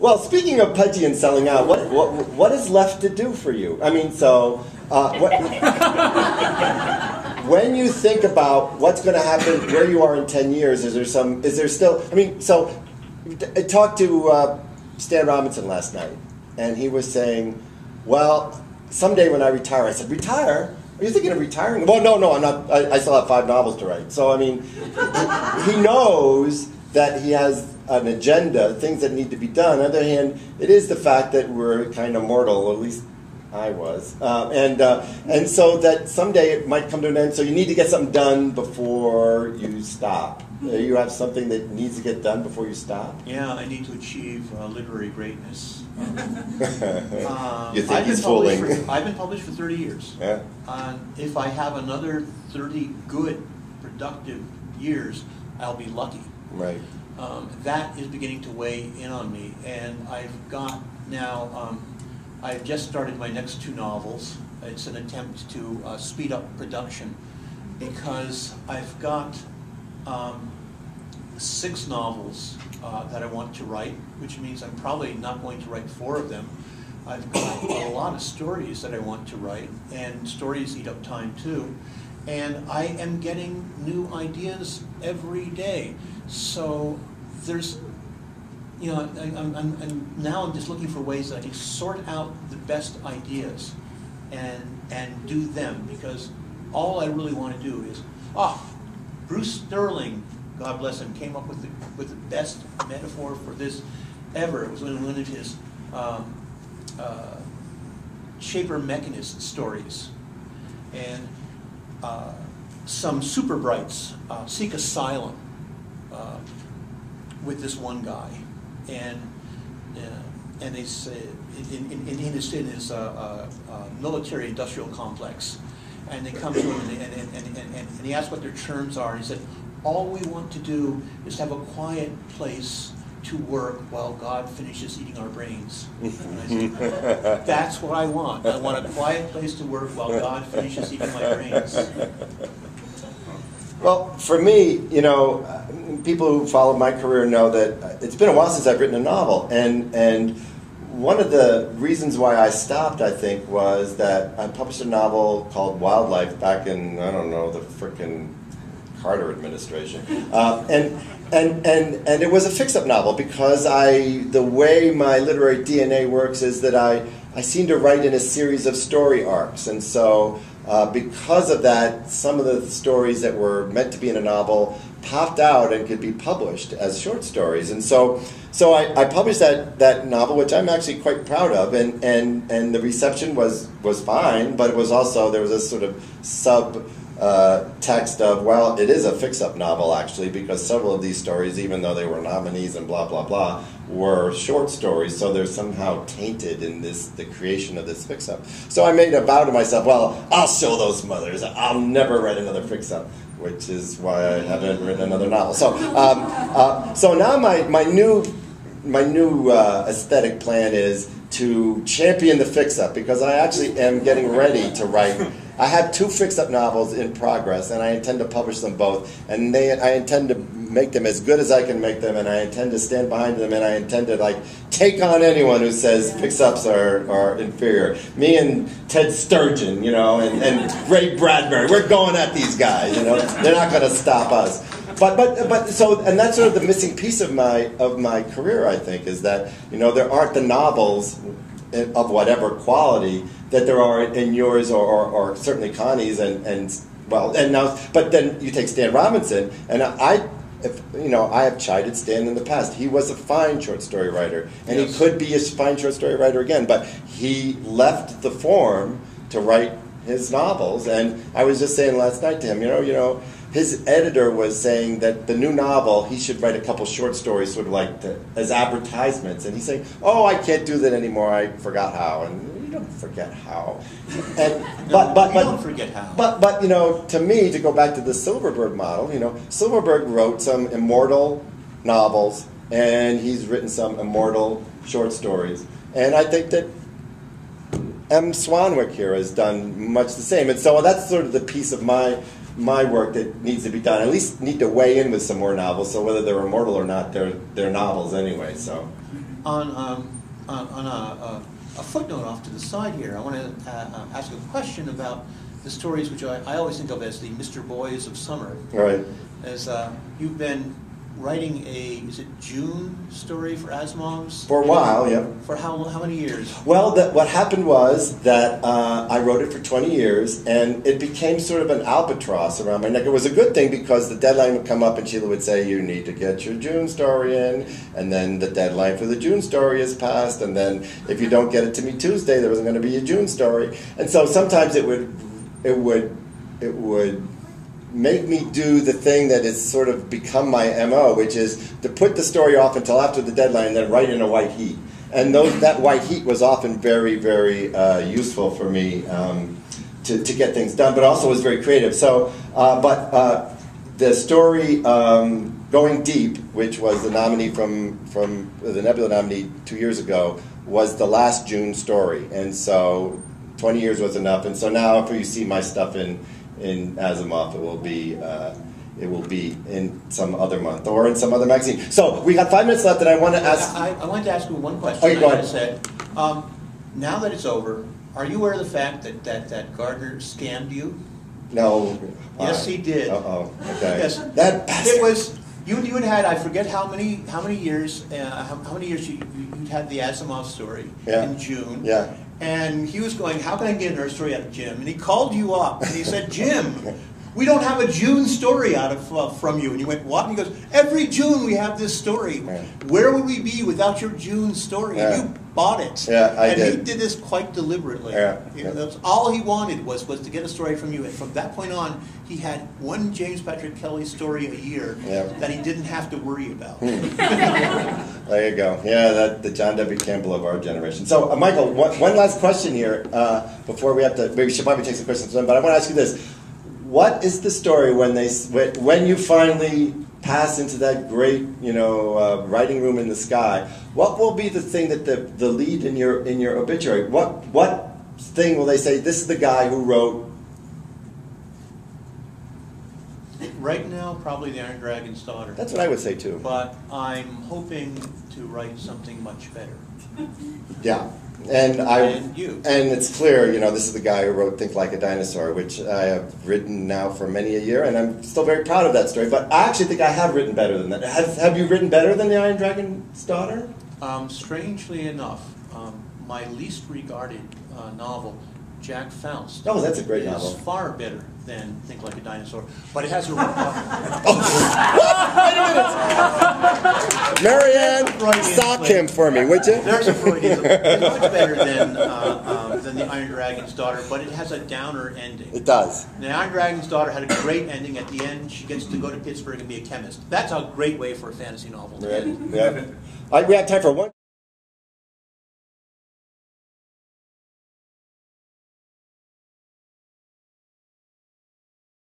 Well, speaking of pudgy and selling out, what is left to do for you? I mean, so when you think about what's going to happen, where you are in 10 years, is there still? I mean, so I talked to Stan Robinson last night, and he was saying, well, someday when I retire, I said, retire? Are you thinking of retiring? Well, no, I'm not. I still have 5 novels to write. So, I mean, he knows that he has an agenda, things that need to be done. On the other hand, it is the fact that we're kind of mortal, or at least I was. And so that someday it might come to an end, so you need to get something done before you stop. You have something that needs to get done before you stop? Yeah, I need to achieve literary greatness. You think he's fooling? I've been published for 30 years. Yeah. If I have another 30 good, productive years, I'll be lucky. Right. That is beginning to weigh in on me, and I've got now, I've just started my next 2 novels. It's an attempt to speed up production, because I've got 6 novels that I want to write, which means I'm probably not going to write 4 of them. I've got a lot of stories that I want to write, and stories eat up time too. And I am getting new ideas every day. So there's, you know, I'm just looking for ways that I can sort out the best ideas and do them, because all I really want to do is, Bruce Sterling, God bless him, came up with the best metaphor for this ever. It was one of his Shaper Mechanist stories. And some super brights seek asylum with this one guy, and they say in his military industrial complex, and they come to him and he asked what their terms are, and he said, all we want to do is have a quiet place to work while God finishes eating our brains. And I said, that's what I want. I want a quiet place to work while God finishes eating my brains. Well, for me, you know, people who follow my career know that it's been a while since I've written a novel, and one of the reasons why I stopped, I think, was that I published a novel called Wildlife back in, I don't know, the frickin' Carter administration, and it was a fix-up novel, because the way my literary DNA works is that I seem to write in a series of story arcs, and so because of that, some of the stories that were meant to be in a novel popped out and could be published as short stories. And so I published that novel, which I'm actually quite proud of, and the reception was fine, but it was also, there was a sort of text of, well, it is a fix-up novel, actually, because several of these stories, even though they were nominees and blah, blah, blah, were short stories, so they're somehow tainted in the creation of this fix-up. So I made a vow to myself, well, I'll show those mothers. I'll never write another fix-up, which is why I haven't written another novel. So, so now my new aesthetic plan is to champion the fix-up, because I actually am getting ready to write. I have 2 fix-up novels in progress, and I intend to publish them both. And I intend to make them as good as I can make them, and I intend to stand behind them, and I intend to take on anyone who says fix-ups are inferior. Me and Ted Sturgeon, you know, and Ray Bradbury, we're going at these guys. You know, they're not going to stop us. But so, and that's sort of the missing piece of my career, I think, is that, you know, there aren't the novels of whatever quality that there are in yours or certainly Connie's but then you take Stan Robinson, and I have chided Stan in the past. He was a fine short story writer, and yes, he could be a fine short story writer again, but he left the form to write his novels. And I was just saying last night to him, you know, his editor was saying that the new novel, he should write a couple short stories sort of as advertisements. And he's saying, oh, I can't do that anymore. I forgot how. And you don't forget how. And, you don't forget how. But, you know, to me, to go back to the Silverberg model, you know, Silverberg wrote some immortal novels, and he's written some immortal short stories. And I think that M. Swanwick here has done much the same. And so that's sort of the piece of my work that needs to be done. At least need to weigh in with some more novels, so whether they're immortal or not, they're novels anyway. So on a footnote off to the side here, I want to ask a question about the stories which I always think of as the Mr. Boys of summer. Right. As you've been writing is it June story for Asimov's? For a while, yeah. For how many years? Well, what happened was that I wrote it for 20 years, and it became sort of an albatross around my neck. It was a good thing because the deadline would come up, and Sheila would say, you need to get your June story in, and then the deadline for the June story is passed, and then if you don't get it to me Tuesday, there wasn't going to be a June story. And so sometimes it would make me do the thing that has sort of become my MO, which is to put the story off until after the deadline and then write in a white heat. And that white heat was often very, very useful for me to get things done, but also was very creative. So, the story Going Deep, which was the nominee from the Nebula nominee 2 years ago, was the last June story. And so 20 years was enough. And so now if you see my stuff in Asimov, it will be in some other month or in some other magazine. So we got 5 minutes left, and I want to ask. I wanted to ask you one question. Okay, go ahead. I said, now that it's over, are you aware of the fact that Gardner scammed you? No. Yes, he did. Uh-oh. Okay. Yes. That bastard. It was you had I forget how many years how many years you'd had the Asimov story in June. Yeah. And he was going, how can I get another story out of Jim? And he called you up and he said, Jim, we don't have a June story out of from you. And you went, what? And he goes, every June we have this story. Yeah. Where would we be without your June story? Yeah. And you bought it. Yeah, I did. And he did this quite deliberately. Yeah. That's all he wanted was to get a story from you. And from that point on, he had one James Patrick Kelly story a year that he didn't have to worry about. There you go. Yeah, the John W. Campbell of our generation. So, Michael, one last question here before we have to. We should probably take some questions, but I want to ask you this: what is the story when you finally pass into that great, writing room in the sky? What will be the thing that the lead in your obituary? What thing will they say? This is the guy who wrote. Right now, probably the Iron Dragon's Daughter. That's what I would say too. But I'm hoping to write something much better. Yeah. And it's clear, this is the guy who wrote Think Like a Dinosaur, which I have written now for many a year, and I'm still very proud of that story. But I actually think I have written better than that. Have you written better than the Iron Dragon's Daughter? Strangely enough, my least regarded novel, Jack Faust. Oh, that's a great novel. Is far better than Think Like a Dinosaur, but it has a. Wait a minute, Marianne, stop him for me, would you? There's a Freudian. It's much better than the Iron Dragon's Daughter, but it has a downer ending. It does. The Iron Dragon's Daughter had a great ending. At the end, she gets to go to Pittsburgh and be a chemist. That's a great way for a fantasy novel to end. Yeah. We have time for one.